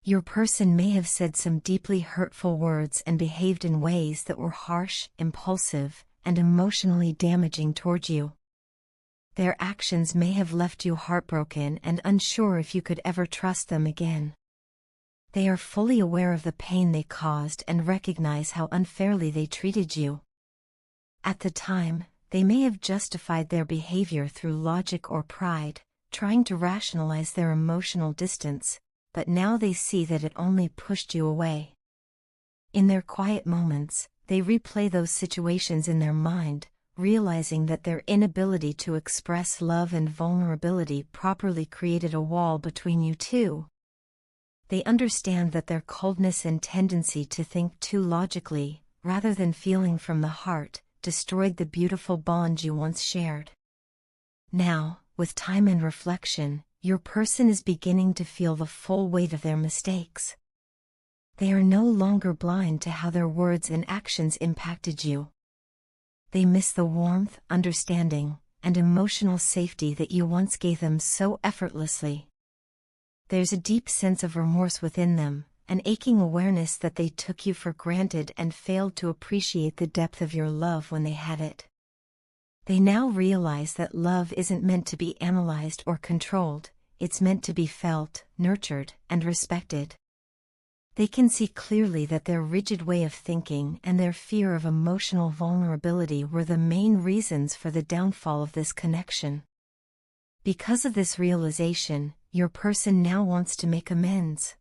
Your person may have said some deeply hurtful words and behaved in ways that were harsh, impulsive, and emotionally damaging toward you. Their actions may have left you heartbroken and unsure if you could ever trust them again. They are fully aware of the pain they caused and recognize how unfairly they treated you. At the time, they may have justified their behavior through logic or pride, trying to rationalize their emotional distance, but now they see that it only pushed you away. In their quiet moments, they replay those situations in their mind, realizing that their inability to express love and vulnerability properly created a wall between you two. They understand that their coldness and tendency to think too logically, rather than feeling from the heart, destroyed the beautiful bond you once shared. Now, with time and reflection, your person is beginning to feel the full weight of their mistakes. They are no longer blind to how their words and actions impacted you. They miss the warmth, understanding, and emotional safety that you once gave them so effortlessly. There's a deep sense of remorse within them, an aching awareness that they took you for granted and failed to appreciate the depth of your love when they had it. They now realize that love isn't meant to be analyzed or controlled, it's meant to be felt, nurtured, and respected. They can see clearly that their rigid way of thinking and their fear of emotional vulnerability were the main reasons for the downfall of this connection. Because of this realization, your person now wants to make amends.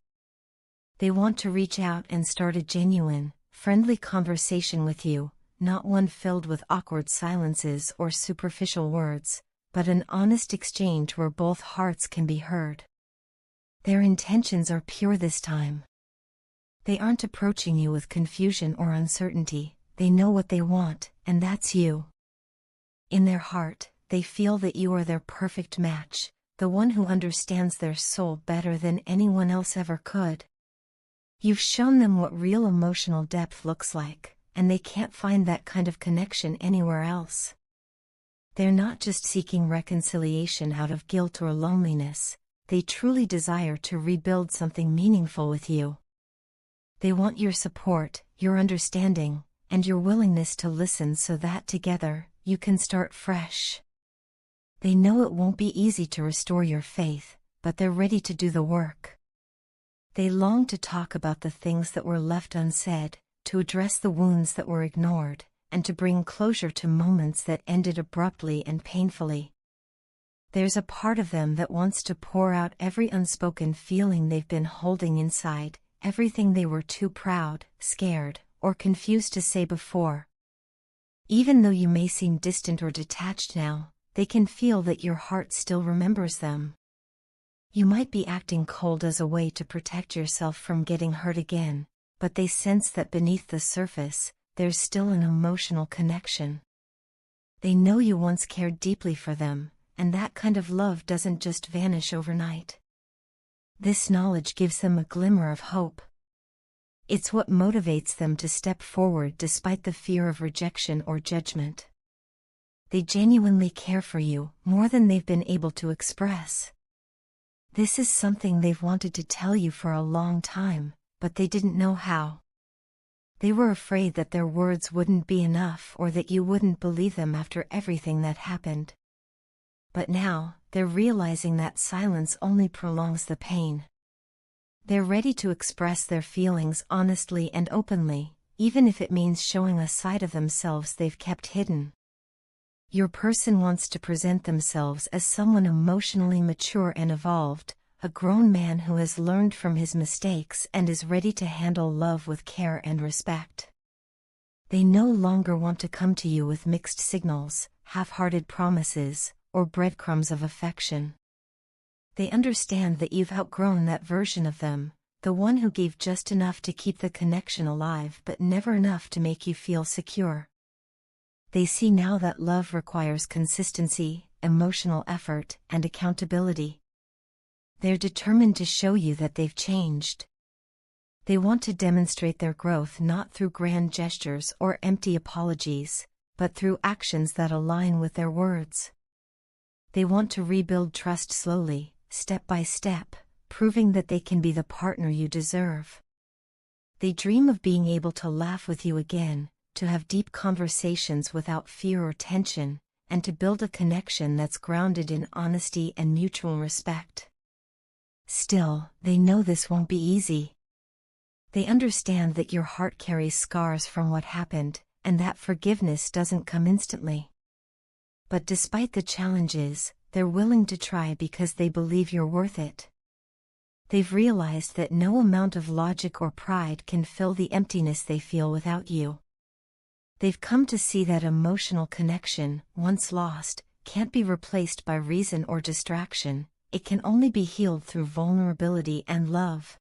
They want to reach out and start a genuine, friendly conversation with you, not one filled with awkward silences or superficial words, but an honest exchange where both hearts can be heard. Their intentions are pure this time. They aren't approaching you with confusion or uncertainty, they know what they want, and that's you. In their heart, they feel that you are their perfect match, the one who understands their soul better than anyone else ever could. You've shown them what real emotional depth looks like, and they can't find that kind of connection anywhere else. They're not just seeking reconciliation out of guilt or loneliness, they truly desire to rebuild something meaningful with you. They want your support, your understanding, and your willingness to listen so that together, you can start fresh. They know it won't be easy to restore your faith, but they're ready to do the work. They long to talk about the things that were left unsaid, to address the wounds that were ignored, and to bring closure to moments that ended abruptly and painfully. There's a part of them that wants to pour out every unspoken feeling they've been holding inside, everything they were too proud, scared, or confused to say before. Even though you may seem distant or detached now, they can feel that your heart still remembers them. You might be acting cold as a way to protect yourself from getting hurt again, but they sense that beneath the surface, there's still an emotional connection. They know you once cared deeply for them, and that kind of love doesn't just vanish overnight. This knowledge gives them a glimmer of hope. It's what motivates them to step forward despite the fear of rejection or judgment. They genuinely care for you, more than they've been able to express. This is something they've wanted to tell you for a long time, but they didn't know how. They were afraid that their words wouldn't be enough or that you wouldn't believe them after everything that happened. But now, they're realizing that silence only prolongs the pain. They're ready to express their feelings honestly and openly, even if it means showing a side of themselves they've kept hidden. Your person wants to present themselves as someone emotionally mature and evolved, a grown man who has learned from his mistakes and is ready to handle love with care and respect. They no longer want to come to you with mixed signals, half-hearted promises, or breadcrumbs of affection. They understand that you've outgrown that version of them, the one who gave just enough to keep the connection alive but never enough to make you feel secure. They see now that love requires consistency, emotional effort, and accountability. They're determined to show you that they've changed. They want to demonstrate their growth not through grand gestures or empty apologies, but through actions that align with their words. They want to rebuild trust slowly, step by step, proving that they can be the partner you deserve. They dream of being able to laugh with you again, to have deep conversations without fear or tension, and to build a connection that's grounded in honesty and mutual respect. Still, they know this won't be easy. They understand that your heart carries scars from what happened, and that forgiveness doesn't come instantly. But despite the challenges, they're willing to try because they believe you're worth it. They've realized that no amount of logic or pride can fill the emptiness they feel without you. They've come to see that emotional connection, once lost, can't be replaced by reason or distraction. It can only be healed through vulnerability and love.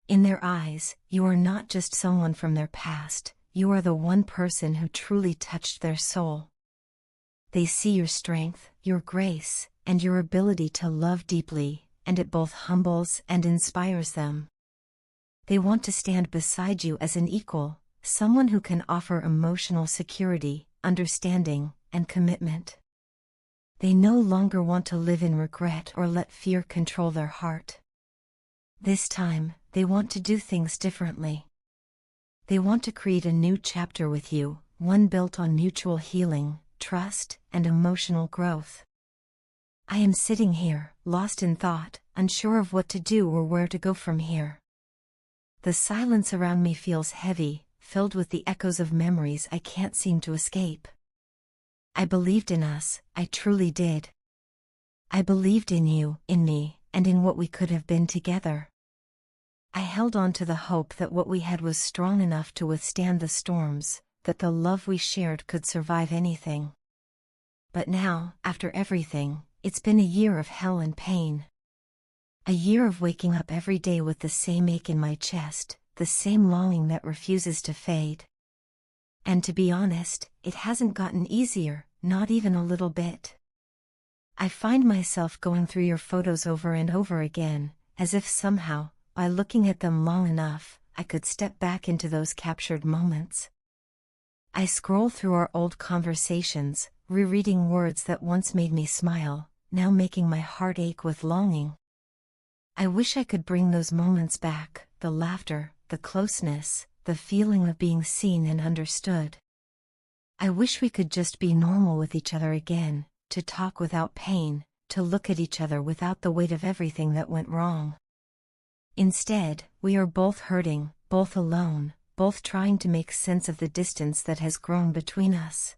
In their eyes, you are not just someone from their past, you are the one person who truly touched their soul. They see your strength, your grace, and your ability to love deeply, and it both humbles and inspires them. They want to stand beside you as an equal, someone who can offer emotional security, understanding, and commitment. They no longer want to live in regret or let fear control their heart. This time, they want to do things differently. They want to create a new chapter with you, one built on mutual healing, trust, and emotional growth. I am sitting here, lost in thought, unsure of what to do or where to go from here. The silence around me feels heavy, filled with the echoes of memories I can't seem to escape. I believed in us, I truly did. I believed in you, in me, and in what we could have been together. I held on to the hope that what we had was strong enough to withstand the storms, that the love we shared could survive anything. But now, after everything, it's been a year of hell and pain. A year of waking up every day with the same ache in my chest, the same longing that refuses to fade. And to be honest, it hasn't gotten easier, not even a little bit. I find myself going through your photos over and over again, as if somehow, by looking at them long enough, I could step back into those captured moments. I scroll through our old conversations, rereading words that once made me smile, now making my heart ache with longing. I wish I could bring those moments back, the laughter, the closeness, the feeling of being seen and understood. I wish we could just be normal with each other again, to talk without pain, to look at each other without the weight of everything that went wrong. Instead, we are both hurting, both alone, both trying to make sense of the distance that has grown between us.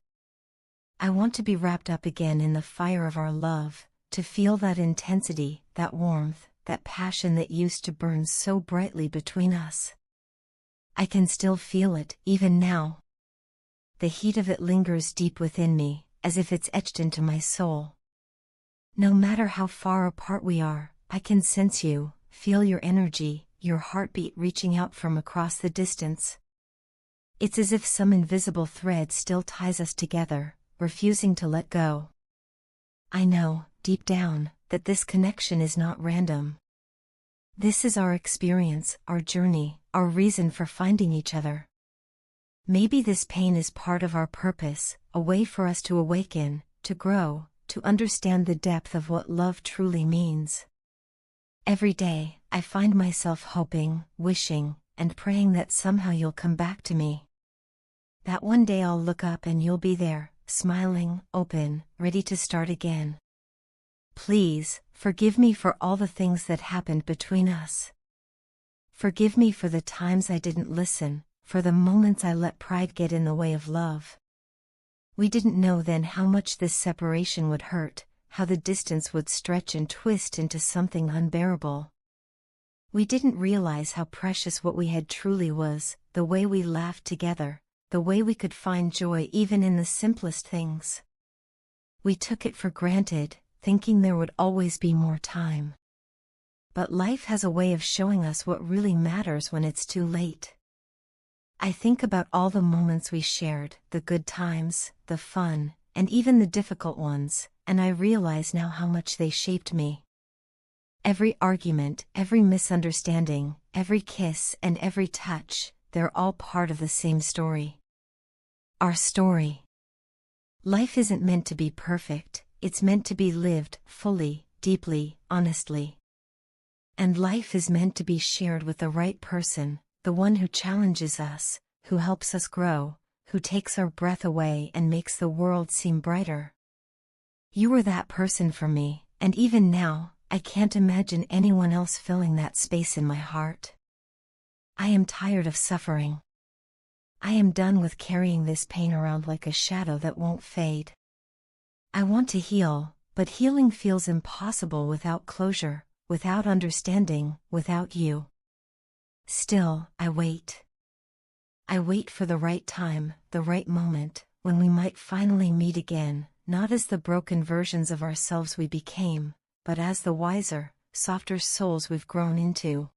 I want to be wrapped up again in the fire of our love, to feel that intensity, that warmth, that passion that used to burn so brightly between us. I can still feel it, even now. The heat of it lingers deep within me, as if it's etched into my soul. No matter how far apart we are, I can sense you, feel your energy, your heartbeat reaching out from across the distance. It's as if some invisible thread still ties us together, refusing to let go. I know, deep down, that this connection is not random. This is our experience, our journey, our reason for finding each other. Maybe this pain is part of our purpose, a way for us to awaken, to grow, to understand the depth of what love truly means. Every day, I find myself hoping, wishing, and praying that somehow you'll come back to me. That one day I'll look up and you'll be there, smiling, open, ready to start again. Please, forgive me for all the things that happened between us. Forgive me for the times I didn't listen, for the moments I let pride get in the way of love. We didn't know then how much this separation would hurt, how the distance would stretch and twist into something unbearable. We didn't realize how precious what we had truly was, the way we laughed together, the way we could find joy even in the simplest things. We took it for granted, thinking there would always be more time. But life has a way of showing us what really matters when it's too late. I think about all the moments we shared, the good times, the fun, and even the difficult ones, and I realize now how much they shaped me. Every argument, every misunderstanding, every kiss and every touch, they're all part of the same story. Our story. Life isn't meant to be perfect, it's meant to be lived, fully, deeply, honestly. And life is meant to be shared with the right person, the one who challenges us, who helps us grow, who takes our breath away and makes the world seem brighter. You were that person for me, and even now, I can't imagine anyone else filling that space in my heart. I am tired of suffering. I am done with carrying this pain around like a shadow that won't fade. I want to heal, but healing feels impossible without closure, without understanding, without you. Still, I wait. I wait for the right time, the right moment, when we might finally meet again, not as the broken versions of ourselves we became, but as the wiser, softer souls we've grown into.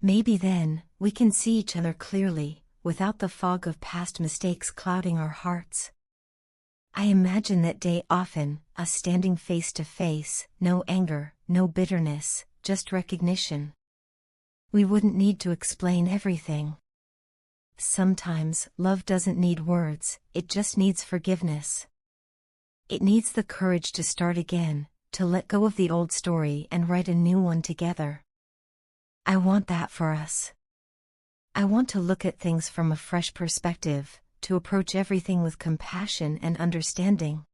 Maybe then, we can see each other clearly, without the fog of past mistakes clouding our hearts. I imagine that day often, us standing face to face, no anger, no bitterness, just recognition. We wouldn't need to explain everything. Sometimes, love doesn't need words, it just needs forgiveness. It needs the courage to start again, to let go of the old story and write a new one together. I want that for us. I want to look at things from a fresh perspective, to approach everything with compassion and understanding.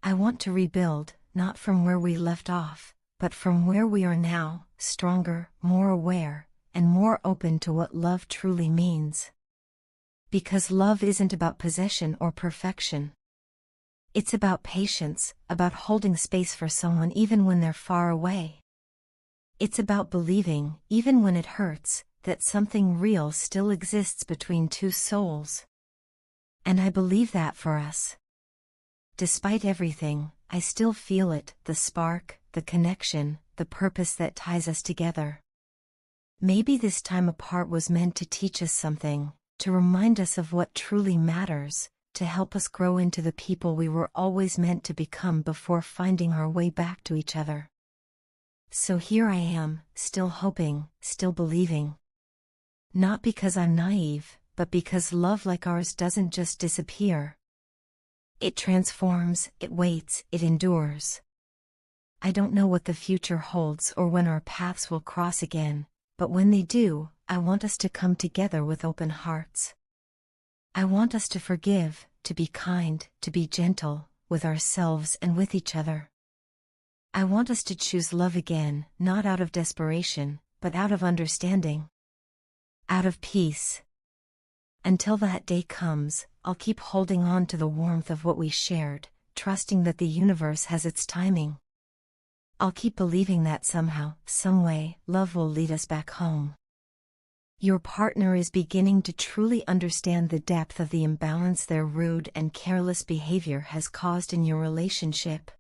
I want to rebuild, not from where we left off, but from where we are now, stronger, more aware, and more open to what love truly means. Because love isn't about possession or perfection. It's about patience, about holding space for someone even when they're far away. It's about believing, even when it hurts, that something real still exists between two souls. And I believe that for us. Despite everything, I still feel it, the spark, the connection, the purpose that ties us together. Maybe this time apart was meant to teach us something, to remind us of what truly matters, to help us grow into the people we were always meant to become before finding our way back to each other. So here I am, still hoping, still believing. Not because I'm naive, but because love like ours doesn't just disappear. It transforms, it waits, it endures. I don't know what the future holds or when our paths will cross again, but when they do, I want us to come together with open hearts. I want us to forgive, to be kind, to be gentle, with ourselves and with each other. I want us to choose love again, not out of desperation, but out of understanding. Out of peace. Until that day comes, I'll keep holding on to the warmth of what we shared, trusting that the universe has its timing. I'll keep believing that somehow, some way, love will lead us back home. Your partner is beginning to truly understand the depth of the imbalance their rude and careless behavior has caused in your relationship.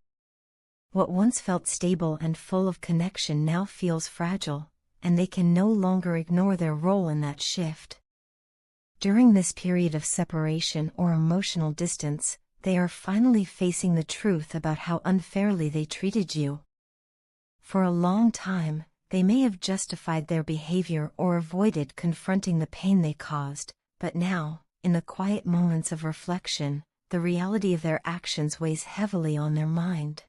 What once felt stable and full of connection now feels fragile, and they can no longer ignore their role in that shift. During this period of separation or emotional distance, they are finally facing the truth about how unfairly they treated you. For a long time, they may have justified their behavior or avoided confronting the pain they caused, but now, in the quiet moments of reflection, the reality of their actions weighs heavily on their mind.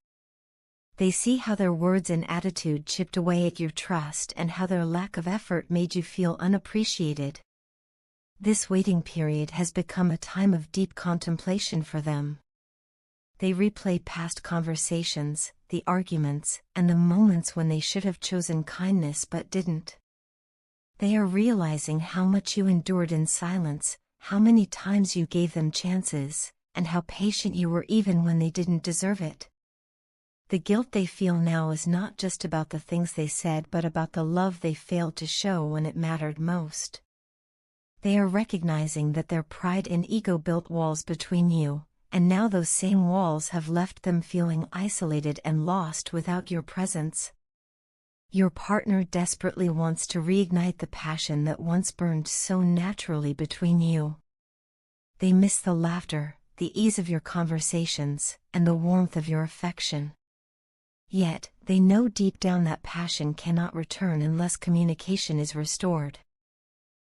They see how their words and attitude chipped away at your trust and how their lack of effort made you feel unappreciated. This waiting period has become a time of deep contemplation for them. They replay past conversations, the arguments, and the moments when they should have chosen kindness but didn't. They are realizing how much you endured in silence, how many times you gave them chances, and how patient you were even when they didn't deserve it. The guilt they feel now is not just about the things they said but about the love they failed to show when it mattered most. They are recognizing that their pride and ego built walls between you, and now those same walls have left them feeling isolated and lost without your presence. Your partner desperately wants to reignite the passion that once burned so naturally between you. They miss the laughter, the ease of your conversations, and the warmth of your affection. Yet, they know deep down that passion cannot return unless communication is restored.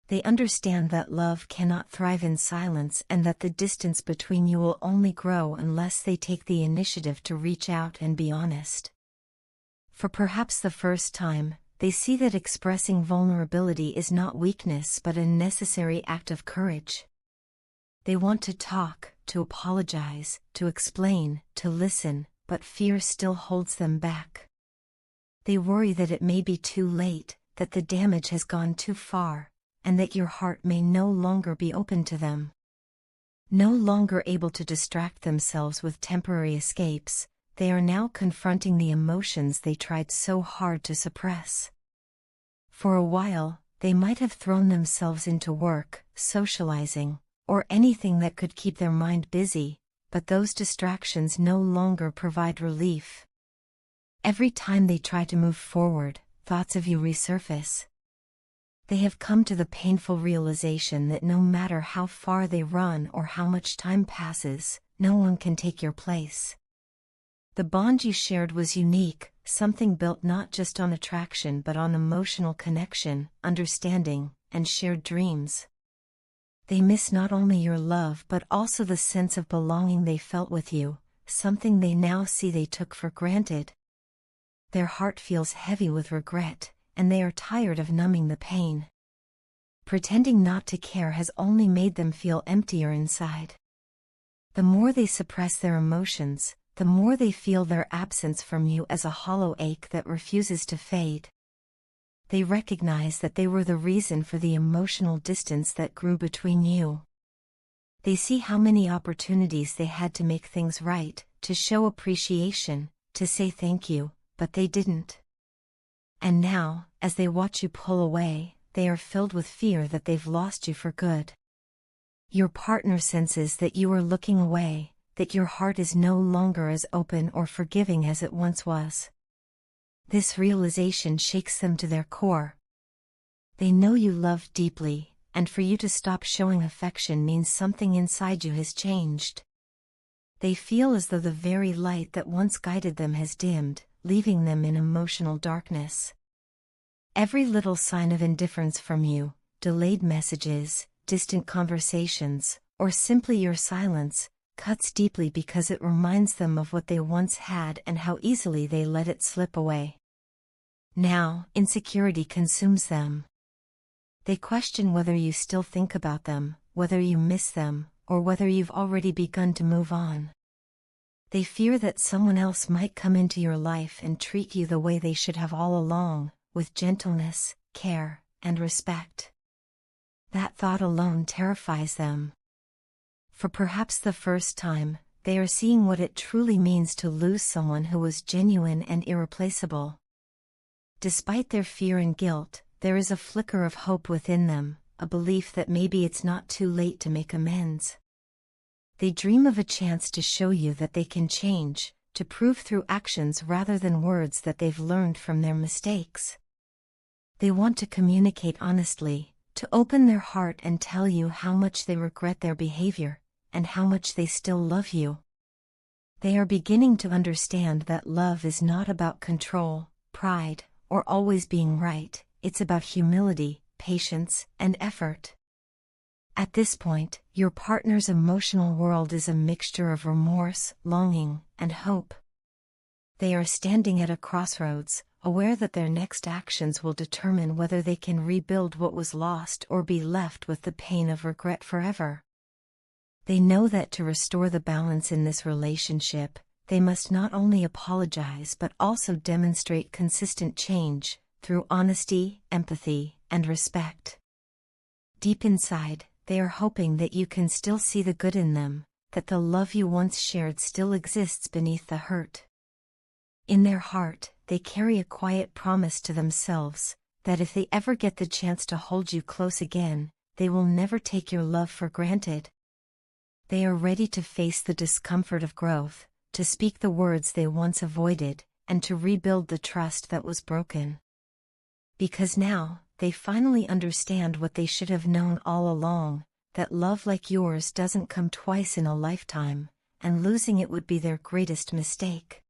They understand that love cannot thrive in silence and that the distance between you will only grow unless they take the initiative to reach out and be honest. For perhaps the first time, they see that expressing vulnerability is not weakness but a necessary act of courage. They want to talk, to apologize, to explain, to listen, but fear still holds them back. They worry that it may be too late, that the damage has gone too far, and that your heart may no longer be open to them. No longer able to distract themselves with temporary escapes, they are now confronting the emotions they tried so hard to suppress. For a while, they might have thrown themselves into work, socializing, or anything that could keep their mind busy, but those distractions no longer provide relief. Every time they try to move forward, thoughts of you resurface. They have come to the painful realization that no matter how far they run or how much time passes, no one can take your place. The bond you shared was unique, something built not just on attraction but on emotional connection, understanding, and shared dreams. They miss not only your love but also the sense of belonging they felt with you, something they now see they took for granted. Their heart feels heavy with regret, and they are tired of numbing the pain. Pretending not to care has only made them feel emptier inside. The more they suppress their emotions, the more they feel their absence from you as a hollow ache that refuses to fade. They recognize that they were the reason for the emotional distance that grew between you. They see how many opportunities they had to make things right, to show appreciation, to say thank you, but they didn't. And now, as they watch you pull away, they are filled with fear that they've lost you for good. Your partner senses that you are looking away, that your heart is no longer as open or forgiving as it once was. This realization shakes them to their core. They know you love deeply, and for you to stop showing affection means something inside you has changed. They feel as though the very light that once guided them has dimmed, leaving them in emotional darkness. Every little sign of indifference from you, delayed messages, distant conversations, or simply your silence, cuts deeply because it reminds them of what they once had and how easily they let it slip away. Now, insecurity consumes them. They question whether you still think about them, whether you miss them, or whether you've already begun to move on. They fear that someone else might come into your life and treat you the way they should have all along, with gentleness, care, and respect. That thought alone terrifies them. For perhaps the first time, they are seeing what it truly means to lose someone who was genuine and irreplaceable. Despite their fear and guilt, there is a flicker of hope within them, a belief that maybe it's not too late to make amends. They dream of a chance to show you that they can change, to prove through actions rather than words that they've learned from their mistakes. They want to communicate honestly, to open their heart and tell you how much they regret their behavior, and how much they still love you. They are beginning to understand that love is not about control, pride, or always being right, it's about humility, patience, and effort. At this point, your partner's emotional world is a mixture of remorse, longing, and hope. They are standing at a crossroads, aware that their next actions will determine whether they can rebuild what was lost or be left with the pain of regret forever. They know that to restore the balance in this relationship, they must not only apologize but also demonstrate consistent change, through honesty, empathy, and respect. Deep inside, they are hoping that you can still see the good in them, that the love you once shared still exists beneath the hurt. In their heart, they carry a quiet promise to themselves, that if they ever get the chance to hold you close again, they will never take your love for granted. They are ready to face the discomfort of growth, to speak the words they once avoided, and to rebuild the trust that was broken. Because now, they finally understand what they should have known all along, that love like yours doesn't come twice in a lifetime, and losing it would be their greatest mistake.